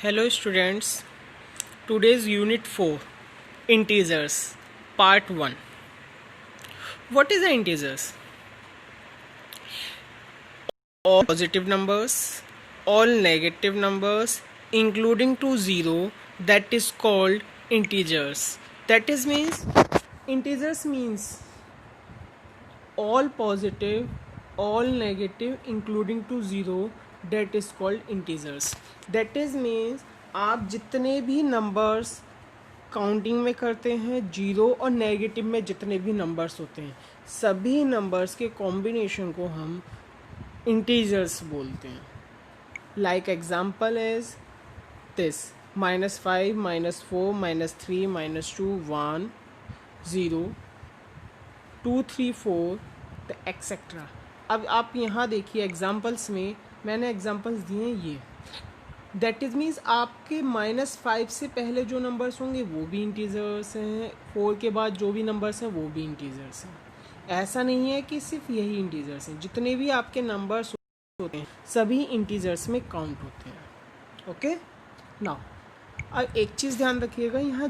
Hello students, today's unit 4 integers part 1. What is the integers? All positive numbers, all negative numbers including to 0, that is called integers. That is means integers means all positive, all negative including to 0, that is called integers. That is means आप जितने भी numbers counting में करते हैं, zero और negative में जितने भी नंबर्स होते हैं, सभी नंबर्स के कॉम्बिनेशन को हम इंटीजर्स बोलते हैं. Like example is this -5, -4, -3, -2, 1, 0, 2, 3, 4 etcetera. अब आप यहाँ देखिए एग्जाम्पल्स में मैंने एग्जाम्पल्स दिए हैं ये. दैट इज़ मीन्स आपके -5 से पहले जो नंबर्स होंगे वो भी इंटीजर्स हैं, 4 के बाद जो भी नंबर्स हैं वो भी इंटीजर्स हैं. ऐसा नहीं है कि सिर्फ यही इंटीजर्स हैं, जितने भी आपके नंबर्स होते हैं सभी इंटीजर्स में काउंट होते हैं. ओके नाउ अब एक चीज़ ध्यान रखिएगा, यहाँ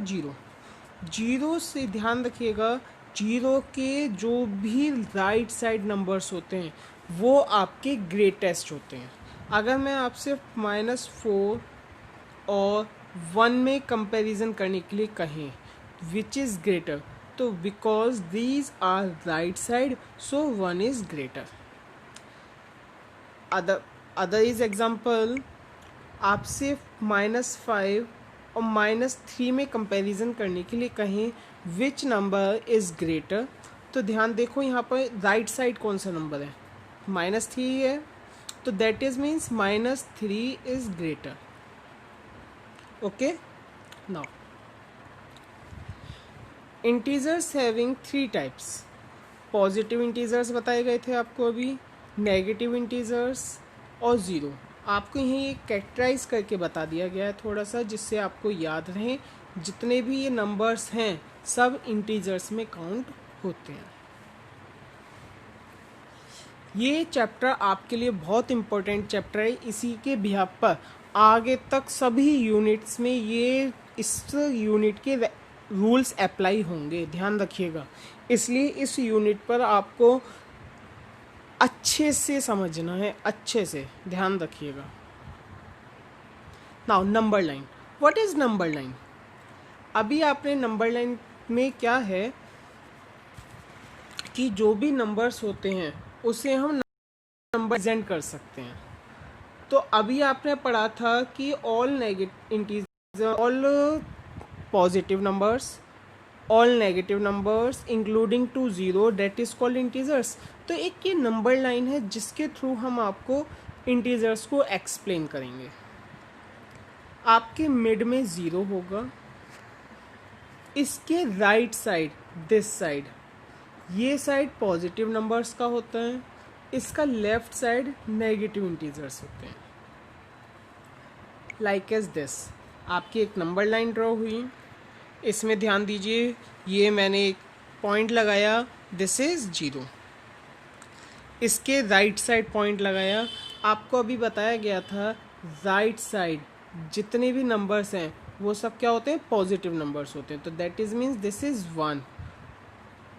जीरो से ध्यान रखिएगा, जीरो के जो भी राइट साइड नंबर्स होते हैं वो आपके ग्रेटेस्ट होते हैं. अगर मैं आपसे -4 और 1 में कंपैरिजन करने के लिए कहें विच इज़ ग्रेटर, तो because these are right side so 1 is greater. Other is example, आपसे -5 और -3 में कंपैरिजन करने के लिए कहें विच नंबर इज़ ग्रेटर, तो ध्यान देखो यहाँ पर राइट साइड कौन सा नंबर है, -3 है, तो that is means -3 is greater. Okay now integers having 3 types. Positive integers बताए गए थे आपको अभी, नेगेटिव इंटीजर्स और ज़ीरो. आपको यहीं एक कैरेक्टराइज करके बता दिया गया है थोड़ा सा, जिससे आपको याद रहे जितने भी ये नंबर्स हैं सब इंटीजर्स में काउंट होते हैं. ये चैप्टर आपके लिए बहुत इम्पोर्टेंट चैप्टर है, इसी के बिहाफ पर आगे तक सभी यूनिट्स में ये इस यूनिट के रूल्स अप्लाई होंगे, ध्यान रखिएगा. इसलिए इस यूनिट पर आपको अच्छे से समझना है, अच्छे से ध्यान रखिएगा. Now number line. What is number line? अभी आपने नंबर लाइन में क्या है कि जो भी नंबर्स होते हैं उसे हम नंबर प्रेजेंट कर सकते हैं. तो अभी आपने पढ़ा था कि all integer, all positive numbers, all negative numbers including to 0, that is called integers. तो एक ये नंबर लाइन है जिसके थ्रू हम आपको इंटीजर्स को एक्सप्लेन करेंगे. आपके मिड में 0 होगा, इसके राइट साइड दिस साइड, ये साइड पॉजिटिव नंबर्स का होता है, इसका लेफ्ट साइड नेगेटिव इंटीजर्स होते हैं. लाइक एज दिस आपकी एक नंबर लाइन ड्रॉ हुई, इसमें ध्यान दीजिए ये मैंने एक पॉइंट लगाया, दिस इज 0, इसके राइट साइड पॉइंट लगाया. आपको अभी बताया गया था राइट साइड जितने भी नंबर्स हैं वो सब क्या होते हैं, पॉजिटिव नंबर्स होते हैं. तो that is means this is 1.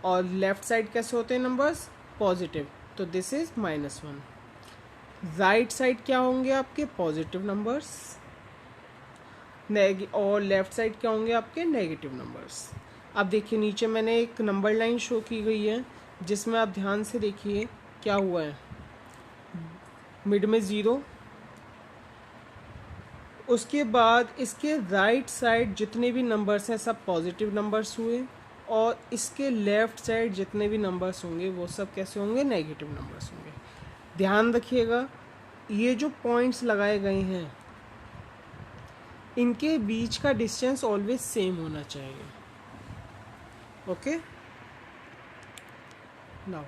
और लेफ्ट साइड कैसे होते हैं नंबर्स, पॉजिटिव, तो दिस इज -1. राइट साइड क्या होंगे आपके पॉजिटिव नंबर्स, और लेफ्ट साइड क्या होंगे आपके नेगेटिव नंबर्स. अब देखिए नीचे मैंने एक नंबर लाइन शो की गई है जिसमें आप ध्यान से देखिए क्या हुआ है. मिड में 0, उसके बाद इसके राइट साइड जितने भी नंबर्स हैं सब पॉजिटिव नंबर्स हुए, और इसके लेफ्ट साइड जितने भी नंबर्स होंगे वो सब कैसे होंगे, नेगेटिव नंबर्स होंगे. ध्यान रखिएगा ये जो पॉइंट्स लगाए गए हैं इनके बीच का डिस्टेंस ऑलवेज सेम होना चाहिए. Okay now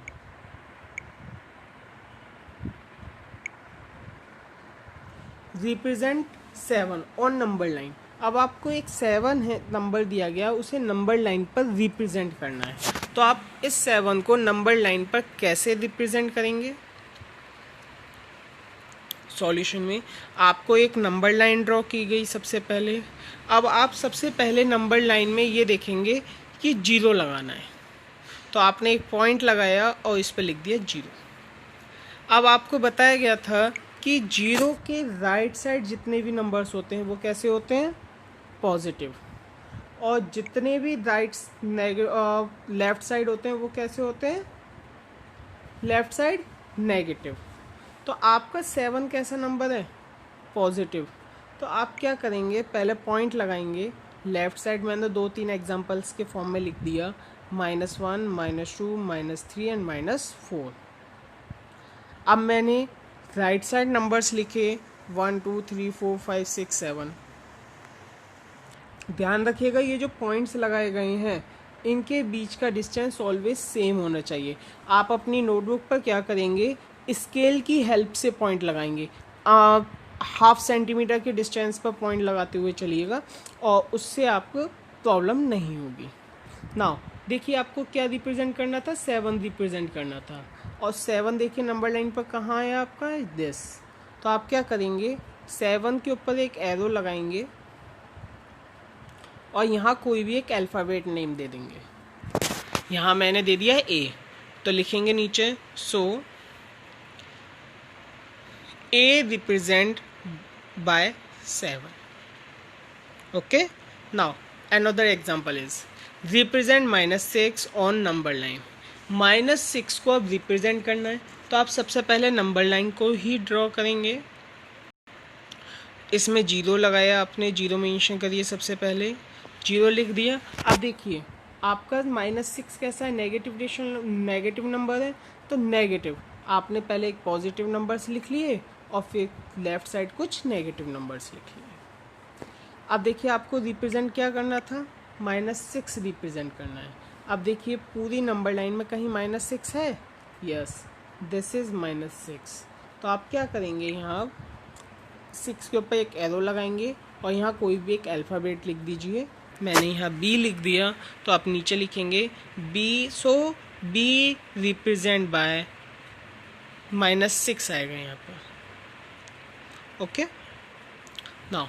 represent 7 on number line. अब आपको एक 7 है नंबर दिया गया, उसे नंबर लाइन पर रिप्रेजेंट करना है. तो आप इस 7 को नंबर लाइन पर कैसे रिप्रेजेंट करेंगे? सॉल्यूशन में आपको एक नंबर लाइन ड्रॉ की गई सबसे पहले। अब आप सबसे पहले नंबर लाइन में ये देखेंगे कि जीरो लगाना है, तो आपने एक पॉइंट लगाया और इस पर लिख दिया जीरो। अब आपको बताया गया था कि जीरो के राइट साइड जितने भी नंबर्स होते हैं वो कैसे होते हैं, पॉजिटिव, और जितने भी लेफ्ट साइड होते हैं वो कैसे होते हैं, लेफ्ट साइड नेगेटिव। तो आपका 7 कैसा नंबर है, पॉजिटिव। तो आप क्या करेंगे, पहले पॉइंट लगाएंगे लेफ्ट साइड। मैंने 2-3 एग्जांपल्स के फॉर्म में लिख दिया, -1, -2, -3 एंड -4। अब मैंने राइट साइड नंबर्स लिखे 1 2 3 4 5 6 7। ध्यान रखिएगा ये जो पॉइंट्स लगाए गए हैं इनके बीच का डिस्टेंस ऑलवेज सेम होना चाहिए। आप अपनी नोटबुक पर क्या करेंगे, स्केल की हेल्प से पॉइंट लगाएंगे। 1/2 सेंटीमीटर के डिस्टेंस पर पॉइंट लगाते हुए चलिएगा और उससे आपको प्रॉब्लम नहीं होगी। नाउ देखिए आपको क्या रिप्रेजेंट करना था, 7 रिप्रेजेंट करना था, और 7 देखिए नंबर लाइन पर कहाँ है आपका, दिस। तो आप क्या करेंगे, 7 के ऊपर एक एरो लगाएंगे और यहाँ कोई भी एक अल्फ़ाबेट नेम दे देंगे। यहाँ मैंने दे दिया है ए, तो लिखेंगे नीचे so a represent by 7। Okay, now another example is represent -6 on number line. -6 को अब रिप्रेजेंट करना है तो आप सबसे पहले नंबर लाइन को ही ड्रॉ करेंगे। इसमें जीरो लगाया आपने, जीरो मेंशन करिए, सबसे पहले जीरो लिख दिया। अब देखिए आपका -6 कैसा है, नेगेटिव नंबर है, तो नेगेटिव आपने पहले एक पॉजिटिव नंबर्स लिख लिए और फिर लेफ्ट साइड कुछ नेगेटिव नंबर्स लिख लिए। अब देखिए आपको रिप्रेजेंट क्या करना था, -6 रिप्रेजेंट करना है। अब देखिए पूरी नंबर लाइन में कहीं -6 है, यस दिस इज -6। तो आप क्या करेंगे, यहाँ 6 के ऊपर एक एरो लगाएंगे और यहाँ कोई भी एक अल्फ़ाबेट लिख दीजिए। मैंने यहाँ बी लिख दिया, तो आप नीचे लिखेंगे B. So B represent by -6 आएगा यहाँ पर। Okay, now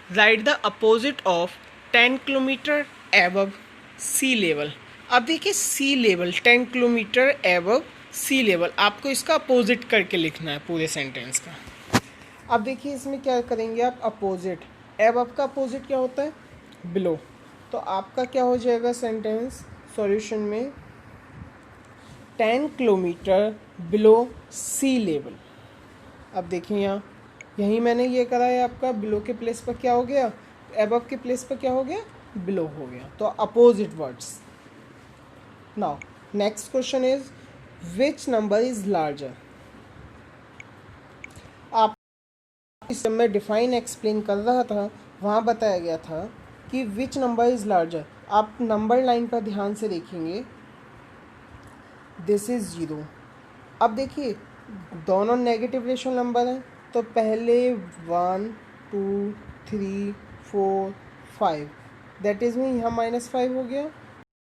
write the opposite of 10 kilometre above sea level. अब देखिए sea level 10 kilometre above sea level, आपको इसका अपोजिट करके लिखना है पूरे सेंटेंस का। अब देखिए इसमें क्या करेंगे आप, अपोजिट, एबव का अपोजिट क्या होता है, बिलो। तो आपका क्या हो जाएगा सेंटेंस सॉल्यूशन में, 10 किलोमीटर बिलो सी लेवल। अब देखिए यहाँ यहीं मैंने ये करा है, आपका बिलो के प्लेस पर क्या हो गया, एबव के प्लेस पर क्या हो गया, बिलो हो गया। तो opposite words. Now next question is which number is larger. आप जब मैं डिफाइन एक्सप्लेन कर रहा था वहाँ बताया गया था कि विच नंबर इज लार्जर। आप नंबर लाइन पर ध्यान से देखेंगे, दिस इज 0। अब देखिए दोनों नेगेटिव रेशनल नंबर हैं, तो पहले 1 2 3 4 5, दैट इज मीन यहाँ -5 हो गया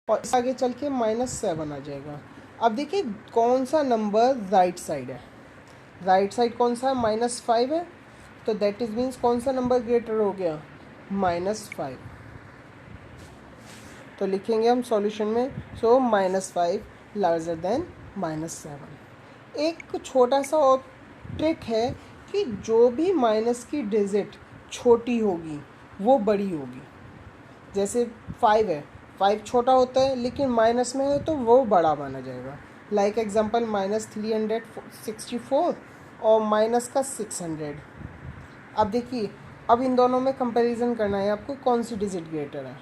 और इस आगे चल के -7 आ जाएगा। अब देखिए कौन सा नंबर राइट साइड है, राइट साइड कौन सा है, -5 है, तो दैट इज मीन्स कौन सा नंबर ग्रेटर हो गया, -5। तो लिखेंगे हम सॉल्यूशन में, सो -5 लार्जर देन -7। एक छोटा सा और ट्रिक है कि जो भी माइनस की डिजिट छोटी होगी वो बड़ी होगी। जैसे 5 है, 5 छोटा होता है लेकिन माइनस में है तो वो बड़ा माना जाएगा। लाइक एग्जांपल -364 और माइनस का 600। अब देखिए अब इन दोनों में कंपैरिजन करना है आपको, कौन सी डिजिट ग्रेटर है।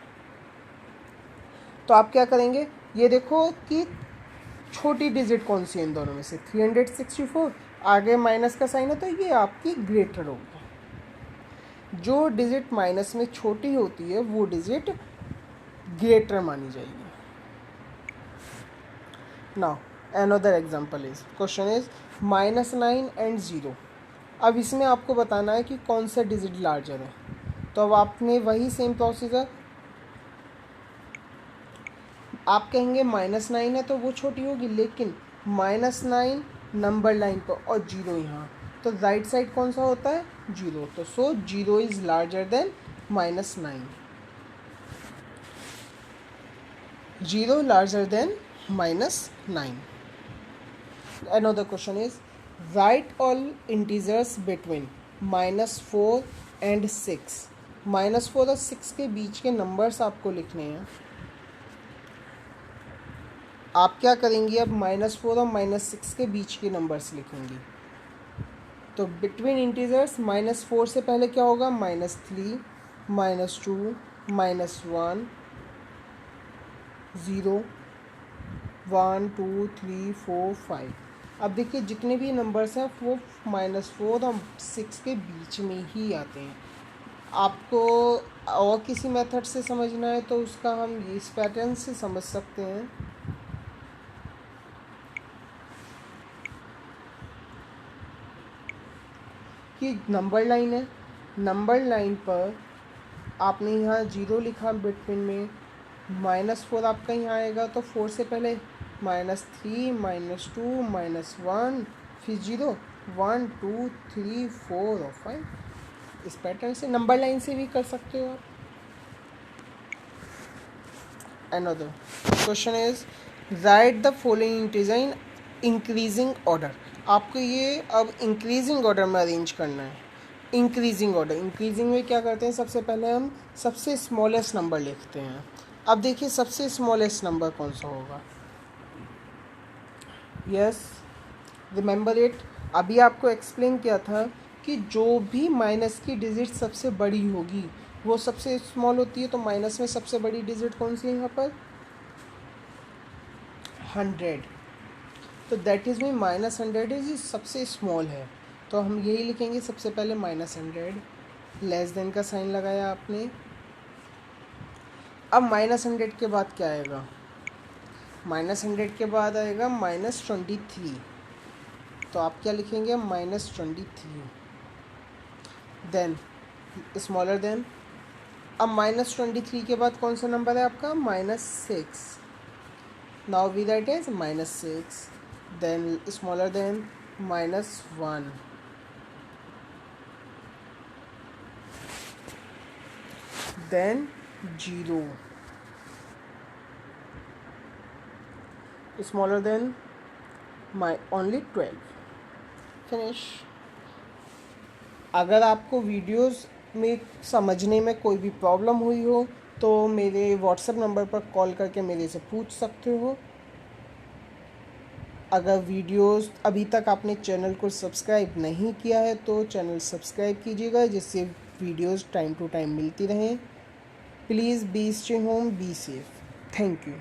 तो आप क्या करेंगे, ये देखो कि छोटी डिजिट कौन सी है इन दोनों में से, 364, आगे माइनस का साइन है तो ये आपकी ग्रेटर होगी। जो डिजिट माइनस में छोटी होती है वो डिजिट ग्रेटर मानी जाएगी। Now another example is, question is -9 and 0। अब इसमें आपको बताना है कि कौन सा डिजिट लार्जर है। तो अब आपने वही सेम प्रोसीजर, आप कहेंगे -9 है तो वो छोटी होगी, लेकिन -9 नंबर लाइन पर और 0 यहाँ, तो राइट साइड कौन सा होता है, 0। तो सो 0 is larger than -9, 0 larger than -9. Another question is, write all integers between -4 and 6. -4 और 6 के बीच के नंबर्स आपको लिखने हैं। आप क्या करेंगी, अब -4 और -6 के बीच के नंबर्स लिखेंगी। तो बिटवीन इंटीजर्स -4 से पहले क्या होगा, -3, -2, -1, 0, 1, 2, 3, 4, 5। अब देखिए जितने भी नंबर्स हैं वो -4 और 6 के बीच में ही आते हैं। आपको और किसी मेथड से समझना है तो उसका हम इस पैटर्न से समझ सकते हैं कि नंबर लाइन है, नंबर लाइन पर आपने यहाँ 0 लिखा बिटवीन में, -4 आपका यहाँ आएगा तो 4 से पहले -3, -2, -1, फिर 0, 1, 2, 3, 4 और 5। इस पैटर्न से नंबर लाइन से भी कर सकते हो आप। Another question is, write the following integer in increasing order. आपको ये अब इंक्रीजिंग ऑर्डर में अरेंज करना है। इंक्रीजिंग ऑर्डर, इंक्रीजिंग में क्या करते हैं, सबसे पहले हम सबसे स्मॉलेस्ट नंबर लिखते हैं। अब देखिए सबसे स्मॉलेस्ट नंबर कौन सा होगा, यस रिमेंबर इट। अभी आपको एक्सप्लेन किया था कि जो भी माइनस की डिजिट सबसे बड़ी होगी वो सबसे स्मॉल होती है। तो माइनस में सबसे बड़ी डिजिट कौन सी है यहाँ पर, 100। तो दैट इज़ मीन -100 इज सबसे स्मॉल है। तो हम यही लिखेंगे सबसे पहले -100, लेस देन का साइन लगाया आपने। अब -100 के बाद क्या आएगा, -100 के बाद आएगा -23। तो आप क्या लिखेंगे, -23, देन स्मॉलर देन। अब -23 के बाद कौन सा नंबर है आपका, -6। Now we write as -6, then smaller than -1, then 0, smaller than my only 12, finish। अगर आपको वीडियोस में समझने में कोई भी प्रॉब्लम हुई हो तो मेरे व्हाट्सएप नंबर पर कॉल करके मेरे से पूछ सकते हो। अगर वीडियोस अभी तक आपने चैनल को सब्सक्राइब नहीं किया है तो चैनल सब्सक्राइब कीजिएगा, जिससे वीडियोस टाइम टू टाइम मिलती रहें। Please be stay home, be safe. Thank you.